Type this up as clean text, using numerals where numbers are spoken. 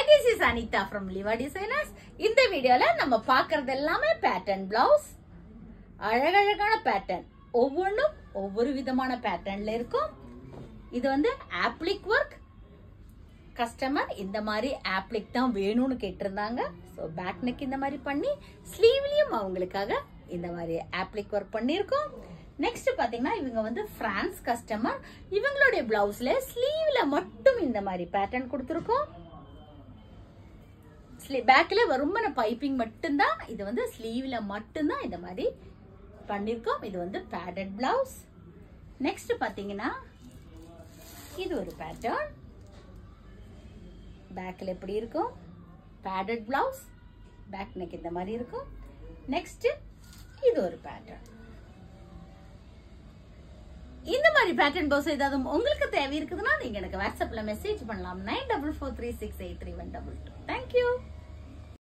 Hi, this is Anita from Liva Designers. In this video, நம்ம பார்க்கிறது எல்லாமே pattern blouse. அழகழகான pattern. ஒவ்வொரு விதமான patternல இருக்கும். இது வந்து applique work. Customer இந்த மாதிரி applique தான் வேணும்னு கேட்டிருந்தாங்க. So back neck இந்த மாதிரி பண்ணி sleeveலயும் அவங்களுக்காக இந்த மாதிரி applique work பண்ணிருக்கோம். Next பாத்தீங்கன்னா இவங்க வந்து France customer. இவங்களுடைய பிளவுஸ்ல ஸ்லீவ்ல மட்டும் இந்த மாதிரி pattern கொடுத்திருக்கோம். பேக்ல வருமான பைப்பிங் மட்டும்தான், இது வந்து ஸ்லீவ்ல மட்டும்தான் இந்த மாதிரி பண்ணிருக்கோம். இது வந்து பேடட் பிளவுஸ். நெக்ஸ்ட் பாத்தீங்கன்னா இது ஒரு பேட்டர்ன். பேக்ல எப்படி இருக்கும், பேடட் பிளவுஸ், பேக் நெக் இந்த மாதிரி இருக்கும். நெக்ஸ்ட் இது ஒரு பேட்டர்ன். இந்த மாதிரி பேட்டர்ன் பிளவுஸ் ஏதாவது உங்களுக்கு தேவை இருக்குதுன்னா நீங்க எனக்கு வாட்ஸ்அப்ல மெசேஜ் பண்ணலாம். 9443683122. Thank you.